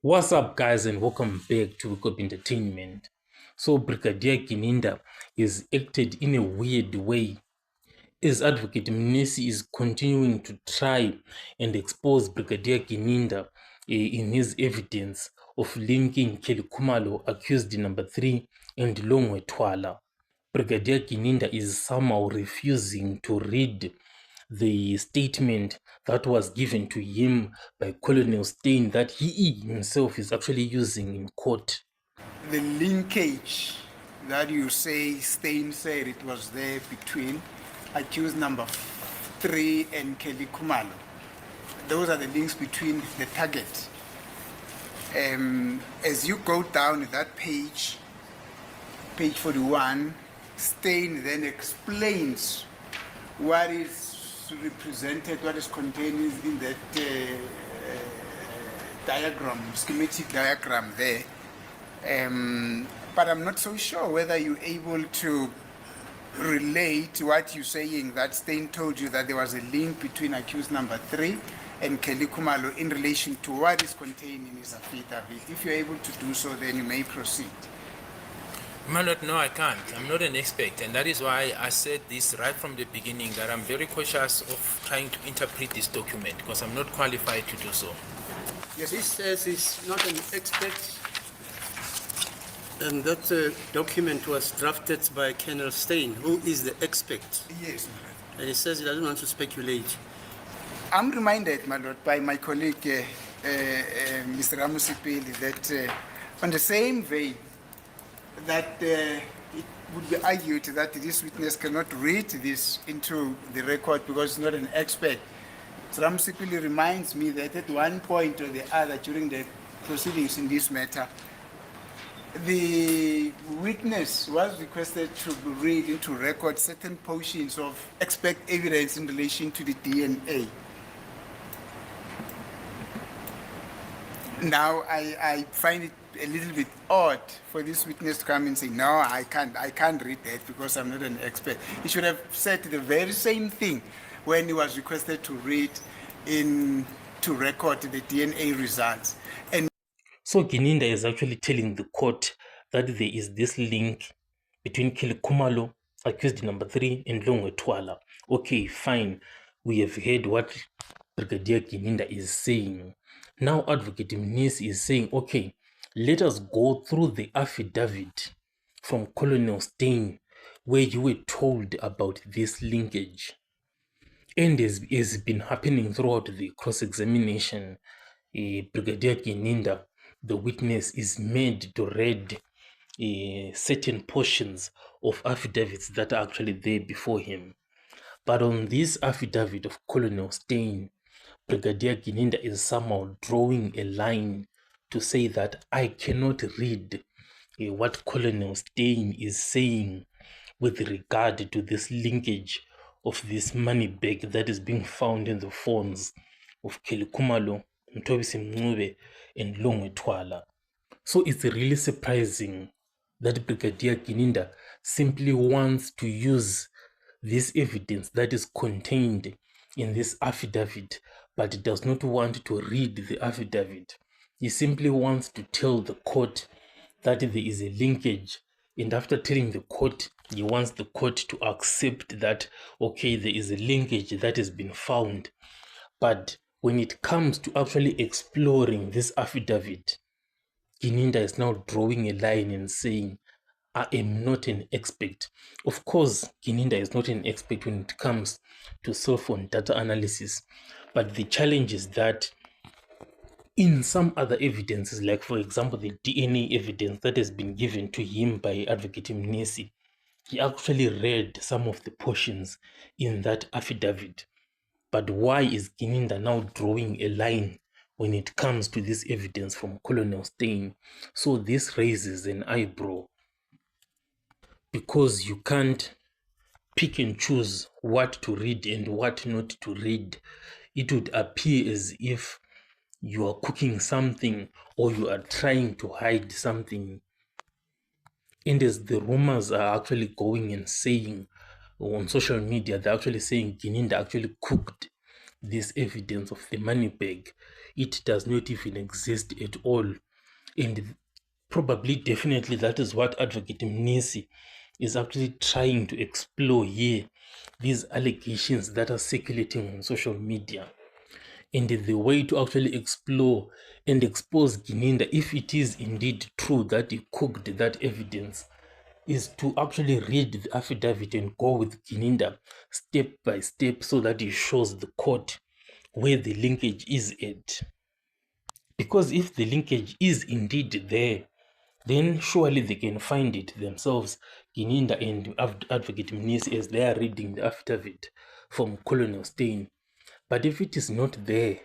What's up, guys, and welcome back to Wake Up Entertainment. So, Brigadier Gininda is acted in a weird way as Advocate Mnesi is continuing to try and expose Brigadier Gininda in his evidence of linking Kelly Kumalo, accused number 3, and Longwe Twala. Brigadier Gininda is somehow refusing to read the statement that was given to him by Colonel Steyn that he himself is actually using in court. The linkage that you say Steyn said it was there between accused number 3 and Kelly Kumalo. Those are the links between the target. As you go down that page 41, Steyn then explains what is represented, what is contained in that schematic diagram there. But I'm not so sure whether you're able to relate what you're saying, that Steyn told you that there was a link between accused number 3 and Kelly Kumalo in relation to what is contained in his affidavit. If you're able to do so, then you may proceed. My lord, no, I can't. I'm not an expert, and that is why I said this right from the beginning, that I'm very cautious of trying to interpret this document because I'm not qualified to do so. Yes, he says he's not an expert, and that document was drafted by Colonel Steyn, who is the expert. Yes, my lord. And he says he doesn't want to speculate. I'm reminded, my lord, by my colleague, Mr. Ramusipeli, that on the same vein, that it would be argued that this witness cannot read this into the record because he's not an expert. Ramusipeli reminds me that at one point or the other during the proceedings in this matter, the witness was requested to read into record certain portions of expert evidence in relation to the DNA. Now, I find it a little bit odd for this witness to come and say, no, I can't read that because I'm not an expert. He should have said the very same thing when he was requested to read to record the DNA results. And so Gininda is actually telling the court that there is this link between Kelly Kumalo, accused number 3, and Longwe Twala. Okay, fine. We have heard what Brigadier Gininda is saying. Now Advocate Mnesi is saying, okay, let us go through the affidavit from Colonel Steyn where you were told about this linkage. And as has been happening throughout the cross-examination, Brigadier Gininda, the witness, is made to read certain portions of affidavits that are actually there before him. But on this affidavit of Colonel Steyn, Brigadier Gininda is somehow drawing a line to say that I cannot read what Colonel Steyn is saying with regard to this linkage of this money bag that is being found in the phones of Kelly Kumalo, Mthobisi Mncube, and Longwe Twala. So it's really surprising that Brigadier Gininda simply wants to use this evidence that is contained in this affidavit, but does not want to read the affidavit. He simply wants to tell the court that there is a linkage, and after telling the court, he wants the court to accept that, okay, there is a linkage that has been found. But when it comes to actually exploring this affidavit, Gininda is now drawing a line and saying, I am not an expert. Of course, Gininda is not an expert when it comes to cell phone data analysis, but the challenge is that in some other evidences, like for example the DNA evidence that has been given to him by Advocate Mnesi, he actually read some of the portions in that affidavit. But why is Gininda now drawing a line when it comes to this evidence from Colonel Steyn? So this raises an eyebrow, because you can't pick and choose what to read and what not to read. It would appear as if you are cooking something or you are trying to hide something. And as the rumors are actually going and saying on social media, they're actually saying Gininda actually cooked this evidence of the money bag. It does not even exist at all. And probably, definitely, that is what Advocate Mnisi is actually trying to explore here, these allegations that are circulating on social media. And the way to actually explore and expose Gininda, if it is indeed true that he cooked that evidence, is to actually read the affidavit and go with Gininda step by step so that he shows the court where the linkage is at. Because if the linkage is indeed there, then surely they can find it themselves, Gininda and Advocate Mnisi, as they are reading the affidavit from Colonel Steyn. But if it is not there,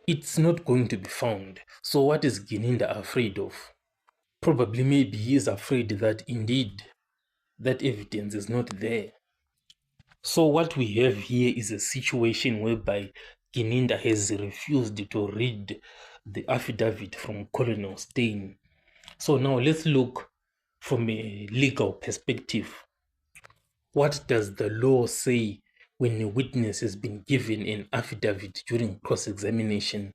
it's not going to be found. So what is Gininda afraid of? Probably maybe he is afraid that indeed that evidence is not there. So what we have here is a situation whereby Gininda has refused to read the affidavit from Colonel Steyn. So now let's look from a legal perspective. What does the law say when a witness has been given an affidavit during cross-examination?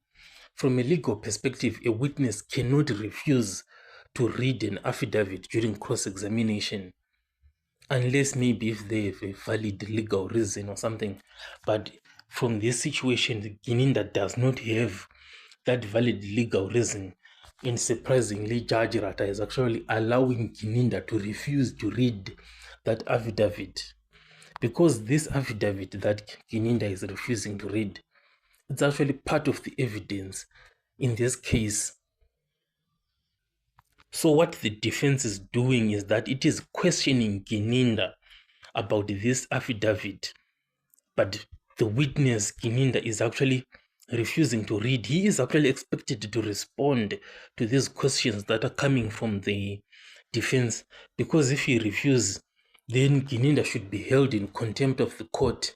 From a legal perspective, a witness cannot refuse to read an affidavit during cross-examination, unless maybe if they have a valid legal reason or something. But from this situation, Gininda does not have that valid legal reason. And surprisingly, Judge Rata is actually allowing Gininda to refuse to read that affidavit. Because this affidavit that Gininda is refusing to read, it's actually part of the evidence in this case. So what the defense is doing is that it is questioning Gininda about this affidavit, but the witness Gininda is actually refusing to read. He is actually expected to respond to these questions that are coming from the defense, because if he refuses, then Gininda should be held in contempt of the court,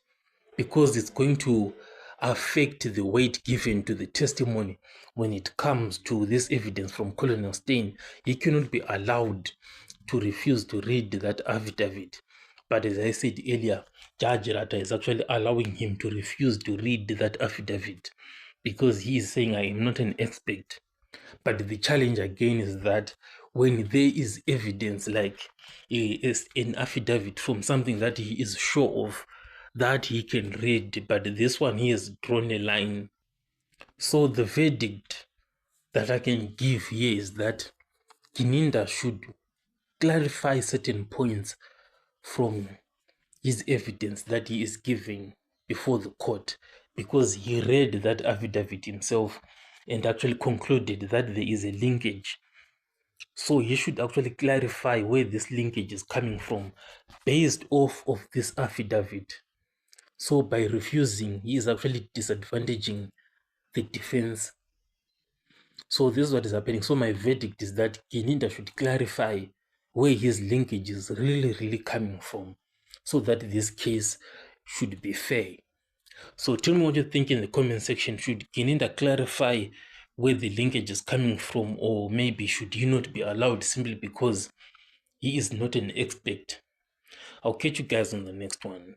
because it's going to affect the weight given to the testimony when it comes to this evidence from Colonel Steyn. He cannot be allowed to refuse to read that affidavit. But as I said earlier, Judge Rata is actually allowing him to refuse to read that affidavit because he is saying, I am not an expert. But the challenge again is that when there is evidence like an affidavit from something that he is sure of, that he can read, but this one he has drawn a line. So the verdict that I can give here is that Gininda should clarify certain points from his evidence that he is giving before the court, because he read that affidavit himself and actually concluded that there is a linkage. So he should actually clarify where this linkage is coming from based off of this affidavit. So by refusing, he is actually disadvantaging the defense. So this is what is happening. So my verdict is that Gininda should clarify where his linkage is really coming from, so that this case should be fair. So tell me what you think in the comment section. Should Gininda clarify where the linkage is coming from, or maybe should he not be allowed simply because he is not an expert? I'll catch you guys on the next one.